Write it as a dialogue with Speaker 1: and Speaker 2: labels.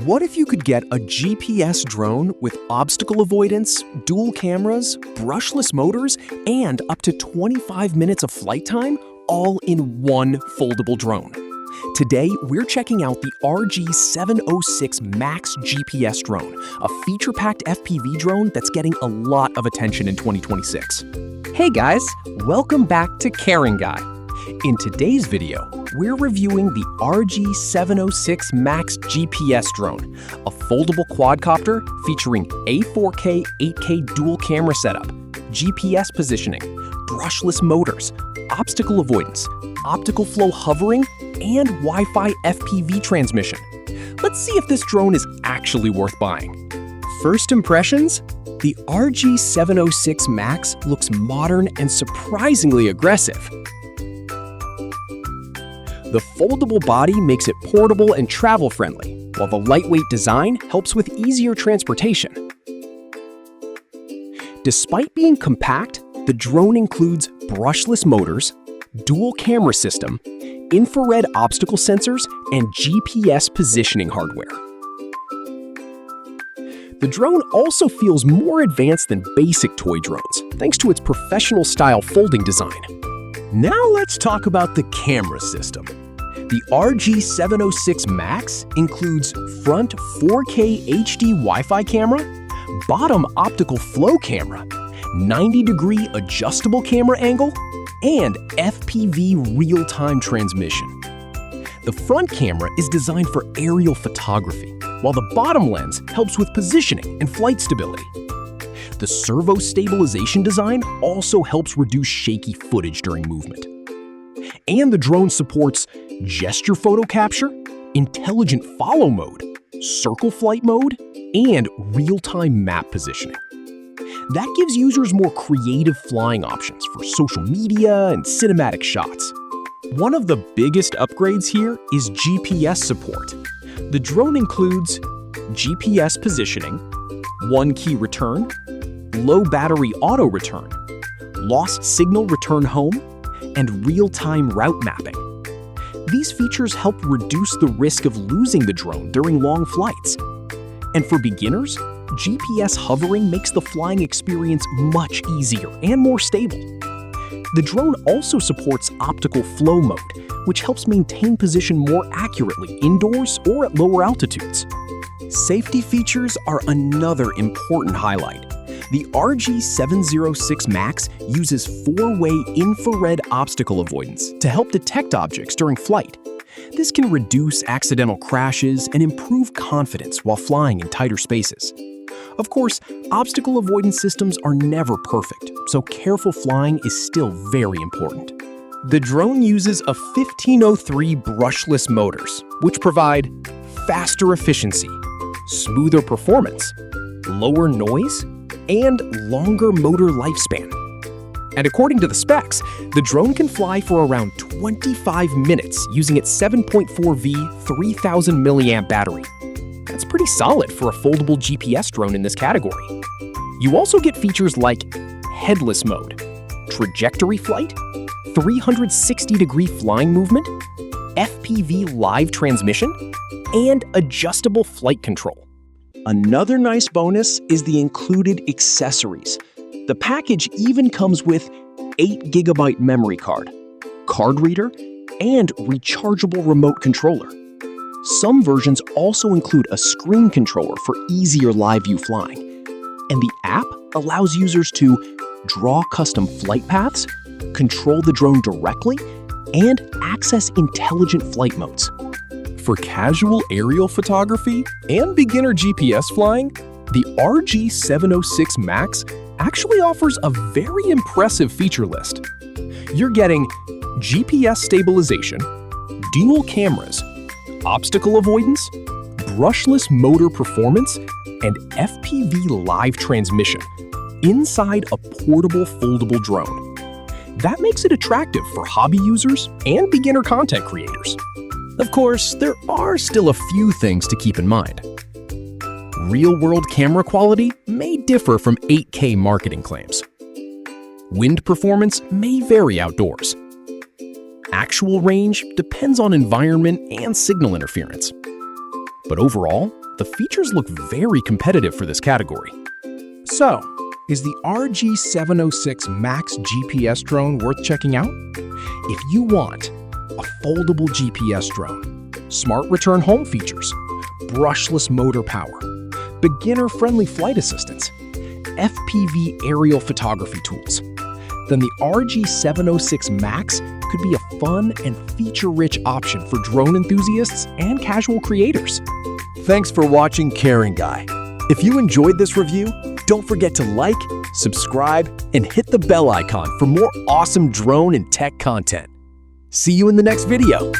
Speaker 1: What if you could get a GPS drone with obstacle avoidance, dual cameras, brushless motors, and up to 25 minutes of flight time, all in one foldable drone? Today, we're checking out the RG706 MAX GPS Drone, a feature-packed FPV drone that's getting a lot of attention in 2026.
Speaker 2: Hey guys, welcome back to Caring Guy.
Speaker 1: In today's video, we're reviewing the RG706 MAX GPS Drone, a foldable quadcopter featuring a 4K, 8K dual camera setup, GPS positioning, brushless motors, obstacle avoidance, optical flow hovering, and Wi-Fi FPV transmission. Let's see if this drone is actually worth buying. First impressions? The RG706 MAX looks modern and surprisingly aggressive. The foldable body makes it portable and travel-friendly, while the lightweight design helps with easier transportation. Despite being compact, the drone includes brushless motors, dual camera system, infrared obstacle sensors, and GPS positioning hardware. The drone also feels more advanced than basic toy drones, thanks to its professional-style folding design.
Speaker 3: Now let's talk about the camera system. The RG706 MAX includes front 4K HD Wi-Fi camera, bottom optical flow camera, 90-degree adjustable camera angle, and FPV real-time transmission. The front camera is designed for aerial photography, while the bottom lens helps with positioning and flight stability. The servo stabilization design also helps reduce shaky footage during movement. And the drone supports gesture photo capture, intelligent follow mode, circle flight mode, and real-time map positioning. That gives users more creative flying options for social media and cinematic shots. One of the biggest upgrades here is GPS support. The drone includes GPS positioning, one key return, low battery auto return, lost signal return home, and real-time route mapping. These features help reduce the risk of losing the drone during long flights. And for beginners, GPS hovering makes the flying experience much easier and more stable. The drone also supports optical flow mode, which helps maintain position more accurately indoors or at lower altitudes. Safety features are another important highlight. The RG706 MAX uses 4-way infrared obstacle avoidance to help detect objects during flight. This can reduce accidental crashes and improve confidence while flying in tighter spaces. Of course, obstacle avoidance systems are never perfect, so careful flying is still very important. The drone uses a 1503 brushless motors, which provide faster efficiency, smoother performance, lower noise, and longer motor lifespan. And according to the specs, the drone can fly for around 25 minutes using its 7.4V 3000 mAh battery. That's pretty solid for a foldable GPS drone in this category. You also get features like headless mode, trajectory flight, 360-degree flying movement, FPV live transmission, and adjustable flight control. Another nice bonus is the included accessories. The package even comes with 8GB memory card, card reader, and rechargeable remote controller. Some versions also include a screen controller for easier live view flying. And the app allows users to draw custom flight paths, control the drone directly, and access intelligent flight modes. For casual aerial photography and beginner GPS flying, the RG706 MAX actually offers a very impressive feature list. You're getting GPS stabilization, dual cameras, obstacle avoidance, brushless motor performance, and FPV live transmission inside a portable foldable drone. That makes it attractive for hobby users and beginner content creators. Of course, there are still a few things to keep in mind. Real-world camera quality may differ from 8K marketing claims. Wind performance may vary outdoors. Actual range depends on environment and signal interference. But overall, The features look very competitive for this category. So, is the RG706 MAX GPS drone worth checking out? If you want a foldable GPS drone, smart return home features, brushless motor power, beginner-friendly flight assistance, FPV aerial photography tools, then the RG706 MAX could be a fun and feature-rich option for drone enthusiasts and casual creators.
Speaker 2: Thanks for watching Caring Guy. If you enjoyed this review, don't forget to like, subscribe, and hit the bell icon for more awesome drone and tech content. See you in the next video.